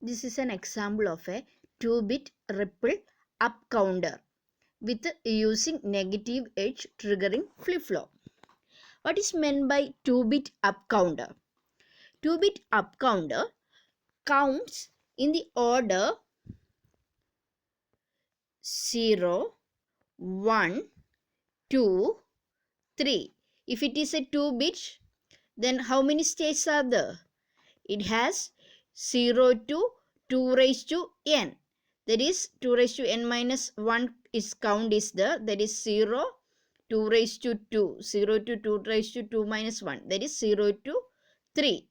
This is an example of a 2-bit ripple up counter with using negative edge triggering flip-flop. What is meant by 2-bit up counter? 2-bit up counter counts in the order 0, 1, 2, 3. If it is a 2-bit, then how many stages are there? It has 0 to 2 raised to n. That is 2 raised to n minus 1 is count is there. That is 0, 2 raised to 2. 0 to 2 raised to 2 minus 1. That is 0 to 3.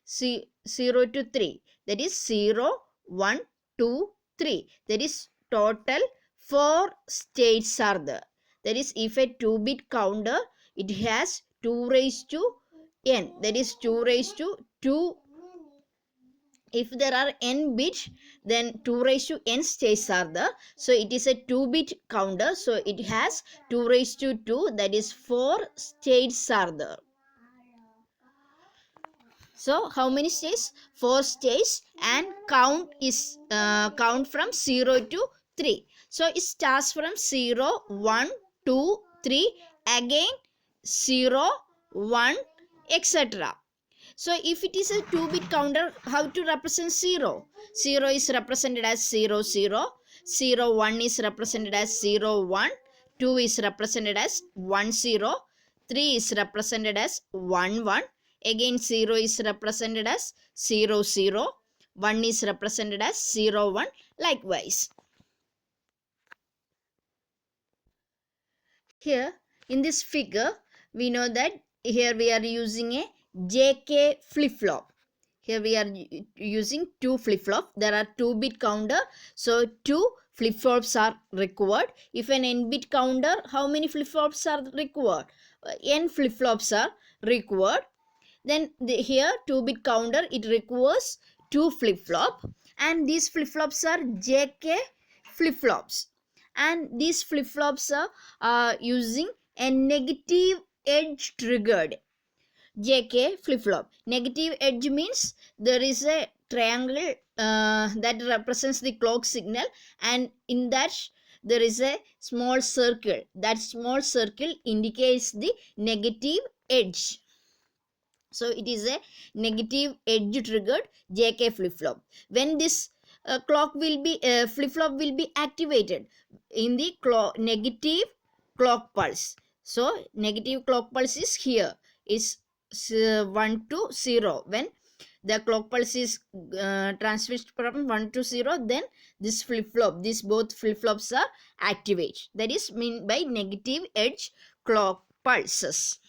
0 to 3. That is 0, 1, 2, 3. That is total 4 states are there. That is if a 2-bit counter, it has 2 raised to n. That is 2 raised to 2. If there are n bits, then 2 raised to n states are there. So it is a 2-bit counter. So it has 2 raised to 2. That is 4 states are there. So how many states? 4 states, and count is count from 0 to 3. So it starts from 0, 1, 2, 3, again 0, 1, etc. So if it is a 2-bit counter, how to represent 0? 0 is represented as 0, 0. 0, 1 is represented as 0, 1. 2 is represented as 1, 0. 3 is represented as 1, 1. Again 0 is represented as 0, 0. 1 is represented as 0, 1. Likewise. Here in this figure, we know that here we are using a JK flip-flop. Here we are using 2 flip-flop. There are 2-bit counter. So 2 flip-flops are required. If an n-bit counter, how many flip-flops are required? N flip-flops are required. Then here 2-bit counter, it requires 2 flip-flop, and these flip-flops are JK flip-flops, and these flip-flops are using a negative edge triggered JK flip-flop. Negative edge means there is a triangle that represents the clock signal, and in that there is a small circle. That small circle indicates the negative edge. So it is a negative edge triggered JK flip-flop. When this clock will be flip-flop will be activated in the negative clock pulse. So negative clock pulse is here, is 1 to 0. When the clock pulse is transmitted from 1 to 0, then this flip-flop, these both flip-flops are activated. That is meant by negative edge clock pulses.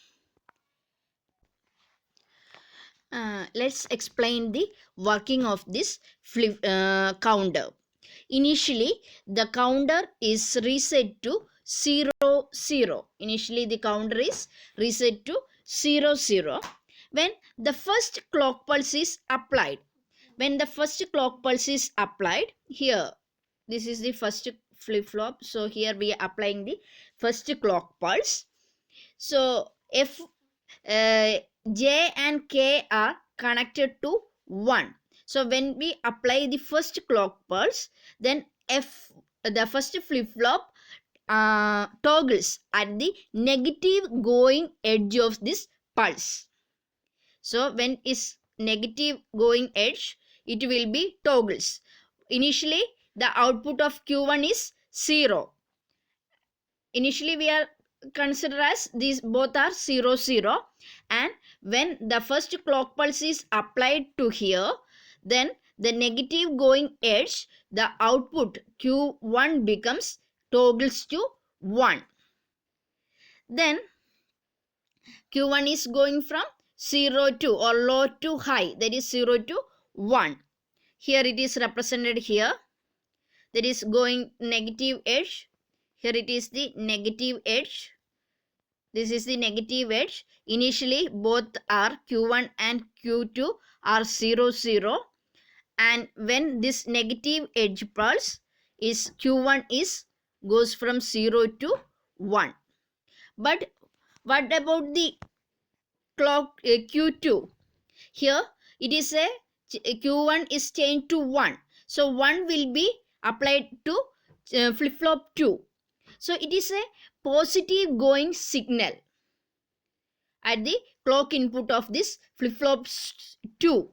Let's explain the working of this counter. Initially, the counter is reset to 0, 0. Initially, the counter is reset to 0, 0. When the first clock pulse is applied. When the first clock pulse is applied, here, this is the first flip-flop. So, here we are applying the first clock pulse. So, if J and K are connected to 1. So when we apply the first clock pulse, then the first flip-flop toggles at the negative going edge of this pulse. So when is negative going edge, it will be toggles. Initially, the output of Q1 is 0. Initially, we are consider as these both are 0, 0, and when the first clock pulse is applied to here, then the negative going edge, the output Q1 becomes toggles to 1. Then Q1 is going from 0 to or low to high, that is 0 to 1. Here it is represented here, that is going negative edge. Here it is the negative edge. This is the negative edge. Initially, both are Q1 and Q2 are 0, 0. And when this negative edge pulse is Q1 is goes from 0 to 1. But what about the clock Q2? Here it is a Q1 is changed to 1. So 1 will be applied to flip-flop 2. So it is a positive going signal at the clock input of this flip-flop 2.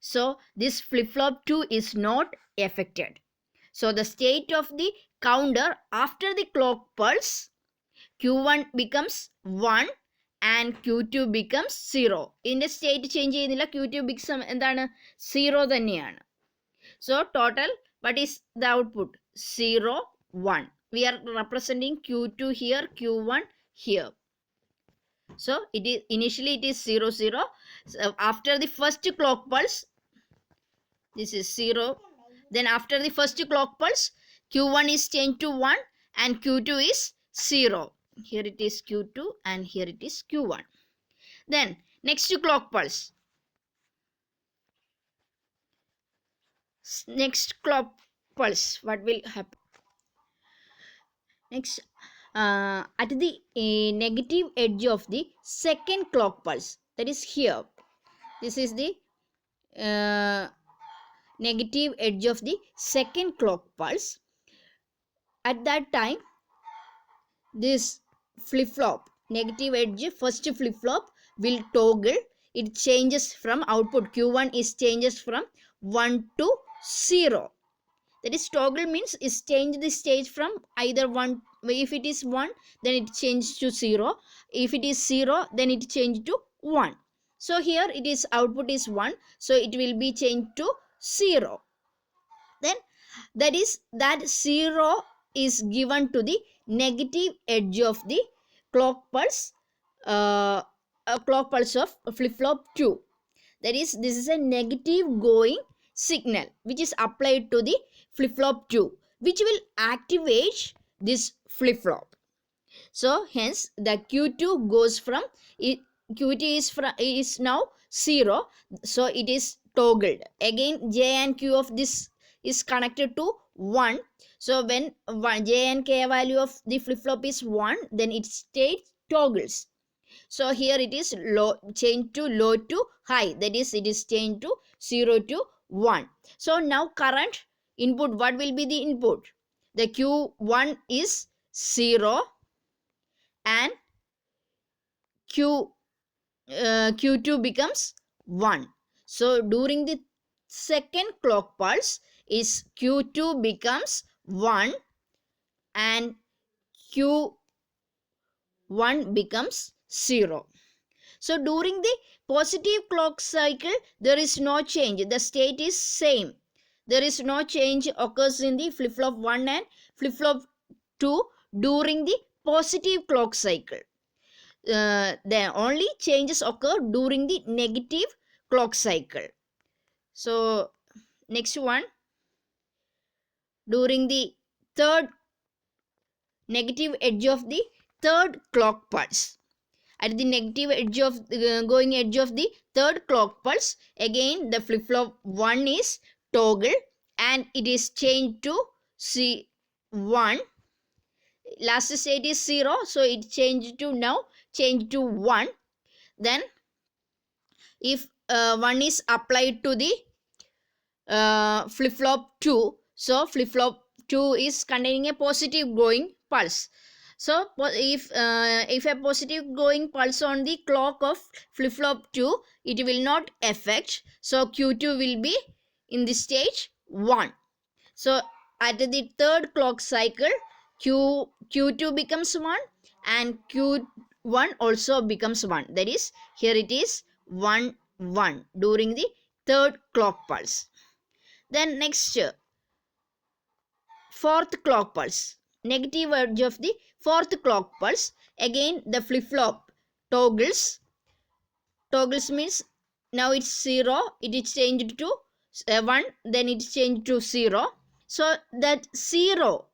So this flip-flop 2 is not affected. So the state of the counter after the clock pulse, Q1 becomes 1 and Q2 becomes 0. ഇതിൻ്റെ state change ചെയ്യുന്നില്ല. Q2 becomes എന്താണ് 0 തന്നെയാണ്. So total what is the output? 0 1. We are representing Q2 here, Q1 here. So it is initially it is 0 0. So after the first clock pulse, this is 0. Then after the first clock pulse, Q1 is changed to 1 and Q2 is 0. Here it is Q2 and here it is Q1. Then next clock pulse. Next clock pulse, what will happen? Next, at the negative edge of the second clock pulse, that is here. This is the negative edge of the second clock pulse. At that time, this flip-flop, negative edge first flip-flop will toggle. It changes from output. Q1 is changes from 1 to 0. That is toggle means is change the stage from either 1. If it is 1, then it changes to 0. If it is 0, then it changes to 1. So here it is output is 1. So it will be changed to 0. Then that is that 0 is given to the negative edge of the clock pulse of flip-flop 2. That is, this is a negative going signal which is applied to the flip-flop 2, which will activate this flip-flop. So hence the Q2 goes from Q2 is now 0. So it is toggled. Again J and Q of this is connected to 1. So when J and K value of the flip-flop is 1, then its state toggles. So here it is low, change to low to high. That is, it is changed to 0 to 1. So now current input, what will be the input? The Q1 is 0 and Q2 becomes 1. So during the second clock pulse is Q2 becomes 1 and Q1 becomes 0. So during the positive clock cycle, there is no change. The state is same. There is no change occurs in the flip-flop 1 and flip-flop 2 during the positive clock cycle. The only changes occur during the negative clock cycle. So next one, during the third negative edge of the third clock pulse. At the negative edge of going edge of the third clock pulse, again the flip-flop 1 is toggle and it is changed to C1. Last state is 0, so it changed to now change to 1. Then if 1 is applied to the flip-flop 2, so flip-flop 2 is containing a positive going pulse. So if a positive going pulse on the clock of flip-flop 2, it will not affect. So Q2 will be in the stage 1. So at the third clock cycle, Q2 becomes 1 and Q1 also becomes 1. That is, here it is 1 1 during the third clock pulse. Then next, fourth clock pulse, negative edge of the fourth clock pulse. Again the flip-flop toggles means now it's 0, it is changed to 1, then it's changed to 0. So that 0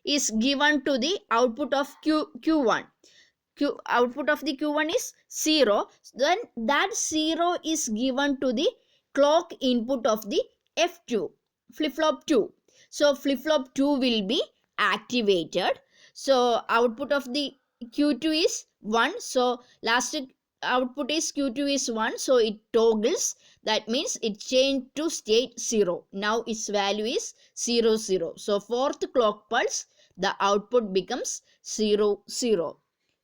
is given to the output of Q1. Output of the Q1 is 0. Then that 0 is given to the clock input of the F2, flip-flop 2. So flip-flop 2 will be activated. So output of the Q2 is 1. So last output is Q2 is 1, so it toggles. That means it changed to state 0. Now its value is 0, 0. So fourth clock pulse, the output becomes 0, 0.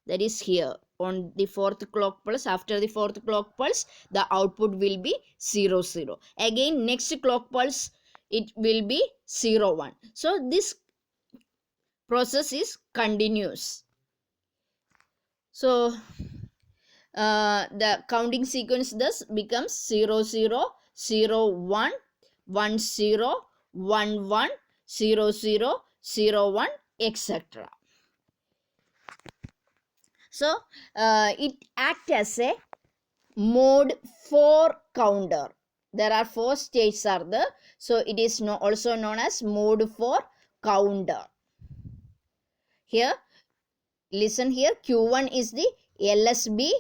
That is here on the fourth clock pulse. After the fourth clock pulse, the output will be 0, 0. Again, next clock pulse, it will be 0, 1. So this process is continuous. So the counting sequence thus becomes 0, 0, 0, 1, 1, 0, 1, 1, 0, 0, 0, 1, etc. So it acts as a mode 4 counter. There are 4 stages are there. So it is also known as mode 4 counter. Here, listen here, Q1 is the LSB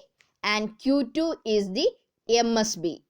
and Q2 is the MSB.